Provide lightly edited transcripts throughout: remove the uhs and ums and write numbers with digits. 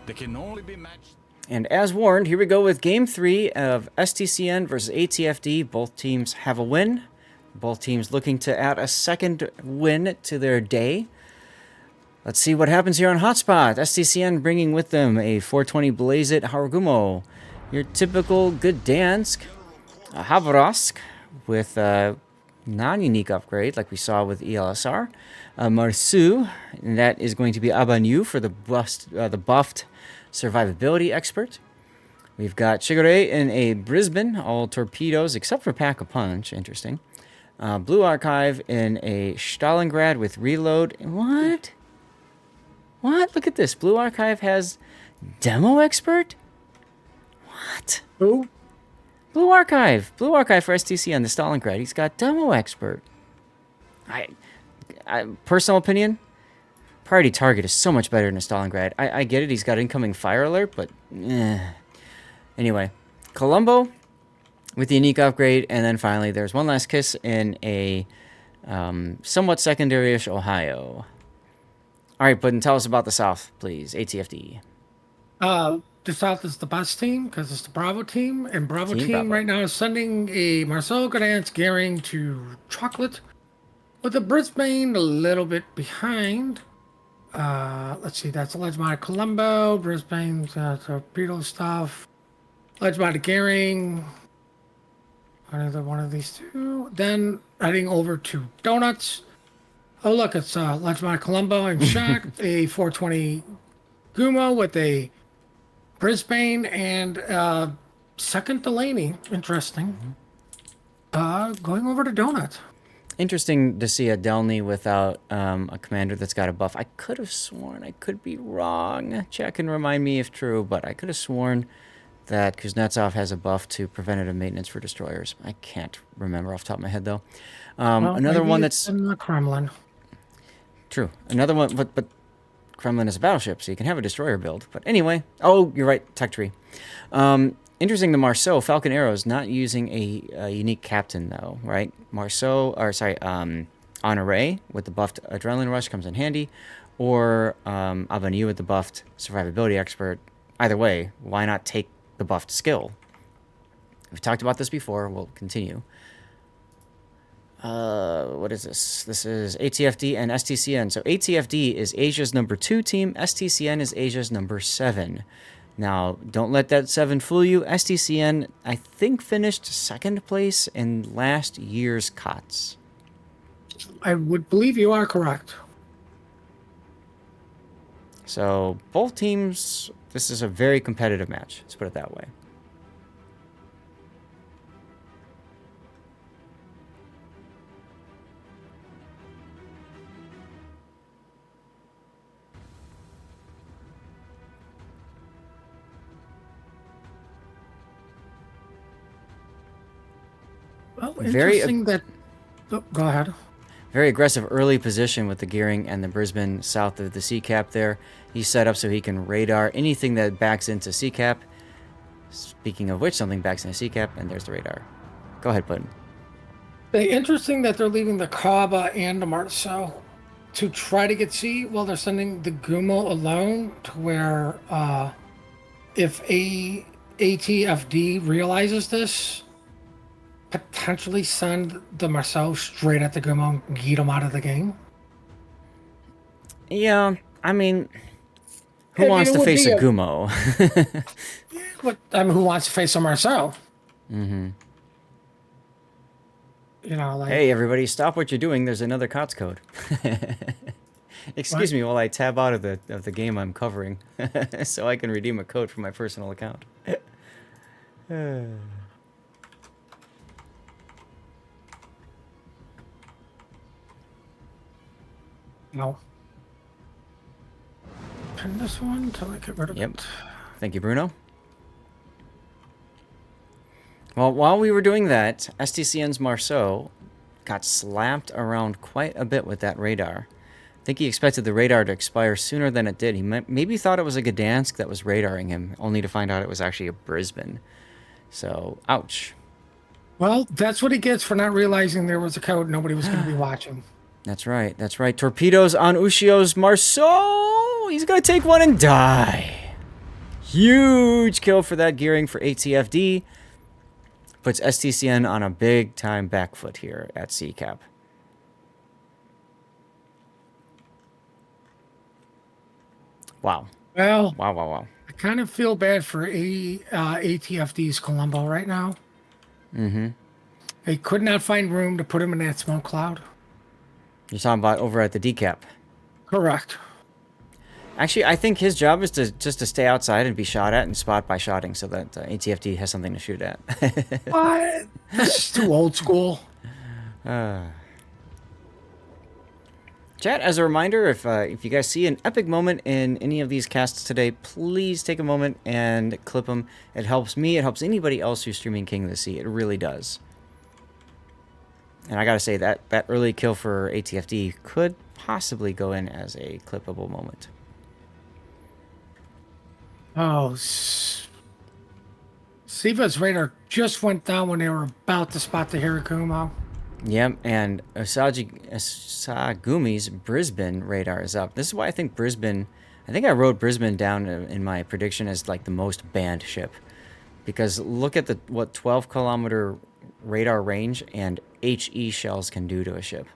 They can only be matched. And as warned, here we go with Game 3 of STCN versus ATFD. Both teams have a win. Both teams looking to add a second win to their day. Let's see what happens here on Hotspot. STCN bringing with them a 420 Blazit Harugumo. Your typical Gdansk Havrosk with a non-unique upgrade like we saw with ELSR. Marsu, and that is going to be Abanyu for the buffed survivability expert. We've got Shigure in a Brisbane, all torpedoes except for Pack-a-Punch. Interesting. Blue Archive in a Stalingrad with reload. What? What? Look at this. Blue Archive has demo expert? What? Who? Blue Archive. Blue Archive for STC on the Stalingrad. He's got demo expert. I personal opinion, priority target is so much better than a Stalingrad. I get it. He's got incoming fire alert, but anyway, Colombo with the unique upgrade, and then finally there's one last kiss in a somewhat secondary-ish Ohio. All right, Puddin, tell us about the South, please. ATFD. The South is the best team because it's the Bravo team, and Bravo team right now is sending a Marcel Gdansk Gearing to Chocolate, with the Brisbane a little bit behind. Let's see, that's Ledgemont Colombo, Brisbane torpedo stuff, Ledgemont Gearing, either one of these two. Then heading over to Donuts. Oh look, it's Ledgemont Colombo and Shock, a 420 Gumo with a Brisbane and second Delaney. Interesting. Going over to Donut. Interesting to see a Delny without a commander that's got a buff. I could have sworn, I could be wrong. Chat can remind me if true, but I could have sworn that Kuznetsov has a buff to preventative maintenance for destroyers. I can't remember off the top of my head, though. Well, another one that's in the Kremlin. True. Another one, but Kremlin is a battleship, so you can have a destroyer build. But anyway, oh, you're right, tech tree. Interesting, the Marceau Falcon Arrows not using a unique captain though, right? Marceau, or sorry, Honore with the buffed Adrenaline Rush comes in handy, or Avani with the buffed Survivability Expert. Either way, why not take the buffed skill? We've talked about this before. We'll continue. What is this? This is ATFD and STCN. So ATFD is Asia's #2 team. STCN is Asia's #7. Now, don't let that 7 fool you. STCN, I think, finished second place in last year's KOTS. I would believe you are correct. So both teams, this is a very competitive match. Let's put it that way. Well, interesting that... Oh, go ahead. Very aggressive early position with the gearing and the Brisbane south of the sea cap there. He's set up so he can radar anything that backs into sea cap. Speaking of which, something backs into sea cap, and there's the radar. Go ahead, Puddin. Interesting that they're leaving the Kaba and the Marceau to try to get C while they're sending the Gumo alone, to where if ATFD realizes this, potentially send the Marceau straight at the Gumo and yeet them out of the game. Yeah, I mean, who wants to face a Gumo? Who wants to face a Marceau? Mm-hmm. You know, like, hey, everybody, stop what you're doing. There's another KOTS code. Excuse me while I tab out of the game I'm covering so I can redeem a code from my personal account. No. Pin this one until I get rid of it. Thank you, Bruno. Well, while we were doing that, STCN's Marceau got slapped around quite a bit with that radar. I think he expected the radar to expire sooner than it did. He maybe thought it was a Gdansk that was radaring him, only to find out it was actually a Brisbane. So, ouch. Well, that's what he gets for not realizing there was a code nobody was going to be watching. That's right, that's right. Torpedoes on Ushio's Marceau! He's going to take one and die. huge kill for that gearing for ATFD. Puts STCN on a big time back foot here at CCAP. Wow. Well, Wow. I kind of feel bad for ATFD's Colombo right now. Mm-hmm. They could not find room to put him in that smoke cloud. You're talking about over at the decap. Correct. Actually, I think his job is to just to stay outside and be shot at and spot by shotting so that ATFD has something to shoot at. What? That's too old school. Chat, as a reminder, if you guys see an epic moment in any of these casts today, please take a moment and clip them. It helps me. It helps anybody else who's streaming King of the Sea. It really does. And I gotta say, that early kill for ATFD could possibly go in as a clippable moment. Oh, Siva's radar just went down when they were about to spot the Hirakumo. Yep, and Osagumi's Brisbane radar is up. This is why I think Brisbane... I think I wrote Brisbane down in my prediction as like the most banned ship. Because look at the 12-kilometer radar range and HE shells can do to a ship.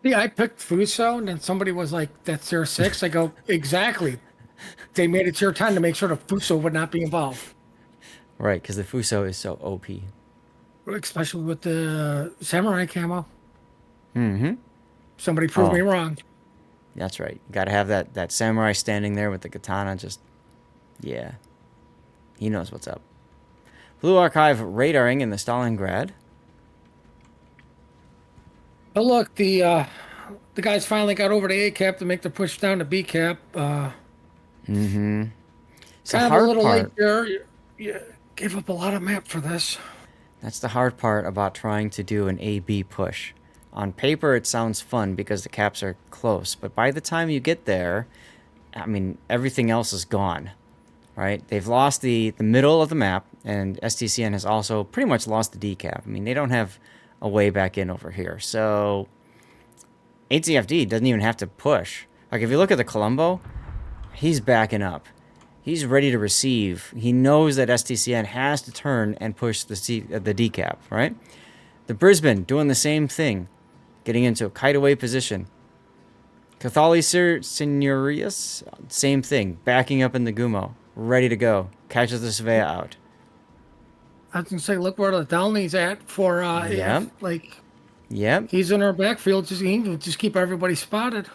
Yeah, I picked Fuso, and then somebody was like, that's tier 6. I go, exactly. They made it tier 10 to make sure the Fuso would not be involved. Right, because the Fuso is so OP. Especially with the samurai camo. Mm-hmm. Somebody proved me wrong. That's right. You got to have that samurai standing there with the katana. Just, yeah. He knows what's up. Blue Archive radaring in the Stalingrad. But look, the guys finally got over to A cap to make the push down to B cap. Mm-hmm. It's kind the of hard a little part. late there. You gave up a lot of map for this. That's the hard part about trying to do an A-B push. On paper, it sounds fun because the caps are close, but by the time you get there, I mean, everything else is gone, right? They've lost the middle of the map, and STCN has also pretty much lost the decap. I mean, they don't have a way back in over here. So ATFD doesn't even have to push. Like, if you look at the Colombo, he's backing up. He's ready to receive. He knows that STCN has to turn and push the decap, right? The Brisbane doing the same thing, getting into a kite-away position. Cathali Seniorius, same thing, backing up in the Gumo, ready to go. Catches the Svea out. I was gonna say, look where the Downey's at for Yep. Yep. He's in our backfield. Just keep everybody spotted.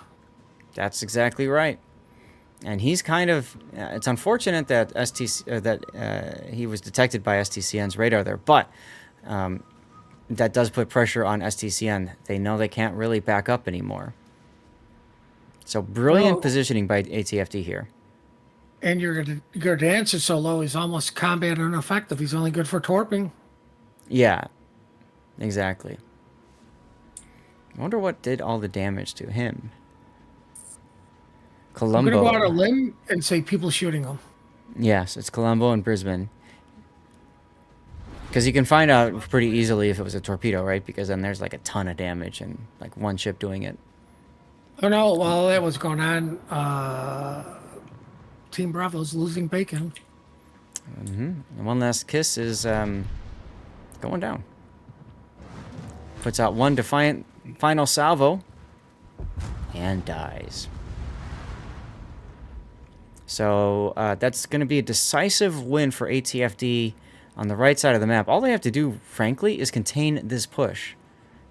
That's exactly right. And he's kind of... it's unfortunate that he was detected by STCN's radar there, but that does put pressure on STCN. They know they can't really back up anymore. So brilliant positioning by ATFD here. And your dancer so low is almost combat ineffective. He's only good for torping. Yeah, exactly. I wonder what did all the damage to him. Colombo. I'm going to go out a limb and say people shooting him. Yes, it's Colombo and Brisbane. Because you can find out pretty easily if it was a torpedo, right? Because then there's like a ton of damage and like one ship doing it. Oh no, while that was going on, Team Bravo's losing bacon. Mm-hmm. And one last kiss is going down. Puts out one defiant final salvo and dies. So that's going to be a decisive win for ATFD on the right side of the map. All they have to do, frankly, is contain this push.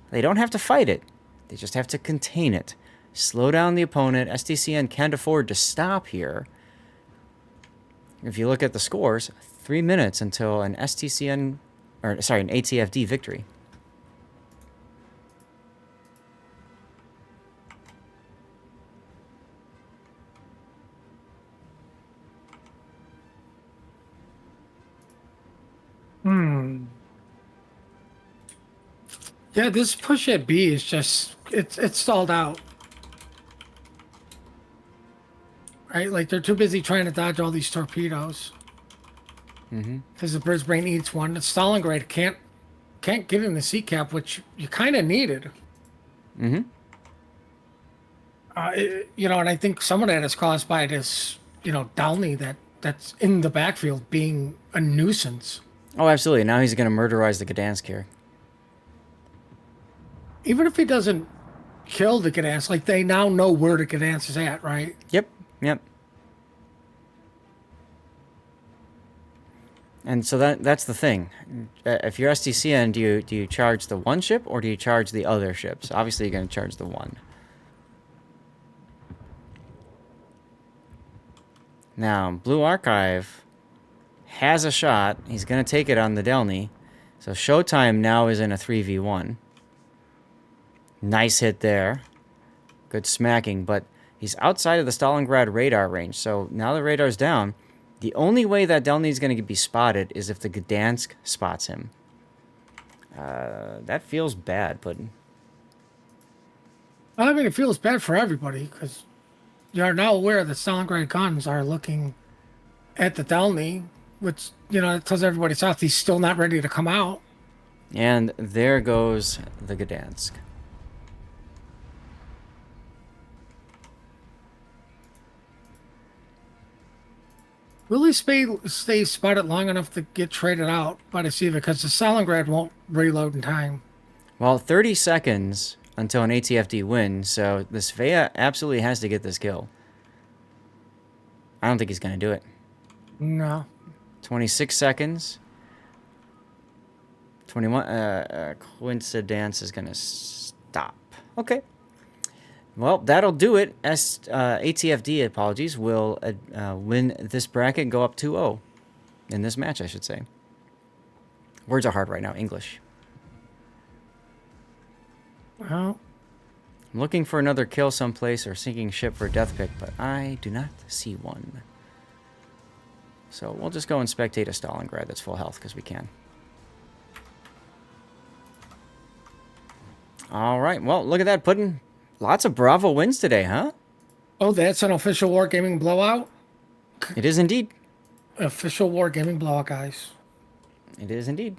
They don't have to fight it. They just have to contain it. Slow down the opponent. STCN can't afford to stop here. If you look at the scores, 3 minutes until an an ATFD victory. Yeah, this push at B is just it's stalled out. Right? Like they're too busy trying to dodge all these torpedoes. Because the Brisbane eats one. The Stalingrad can't give him the C cap, which you kind of needed. And I think some of that is caused by this, Downey that's in the backfield being a nuisance. Oh, absolutely. Now he's going to murderize the Gdansk here. Even if he doesn't kill the Gdansk, like they now know where the Gdansk is at, right? Yep, yep. And so that's the thing. If you're STCN, do you charge the one ship or do you charge the other ships? Obviously, you're going to charge the one. Now, Blue Archive has a shot. He's going to take it on the Delny. So Showtime now is in a 3v1. Nice hit there. Good smacking, but he's outside of the Stalingrad radar range. So now the radar's down. The only way that Delny is going to be spotted is if the Gdansk spots him. That feels bad, but... I mean, it feels bad for everybody because you're now aware that Stalingrad guns are looking at the Delny, which, it tells everybody south he's still not ready to come out. And there goes the Gdansk. Will he stay spotted long enough to get traded out by the Sea because the Stalingrad won't reload in time? Well, 30 seconds until an ATFD win, so the Svea absolutely has to get this kill. I don't think he's going to do it. No. 26 seconds. 21. Coincidence is going to stop. Okay. Well, that'll do it. ATFD, apologies, will win this bracket and go up 2-0 in this match, I should say. Words are hard right now. English. Well, I'm looking for another kill someplace or sinking ship for a death pick, but I do not see one. So we'll just go and spectate a Stalingrad that's full health because we can. All right. Well, look at that, Puddin'. Lots of Bravo wins today, huh? Oh, that's an official Wargaming blowout? It is indeed. Official Wargaming blowout, guys. It is indeed.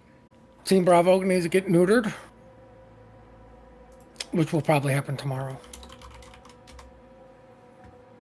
Team Bravo needs to get neutered, which will probably happen tomorrow.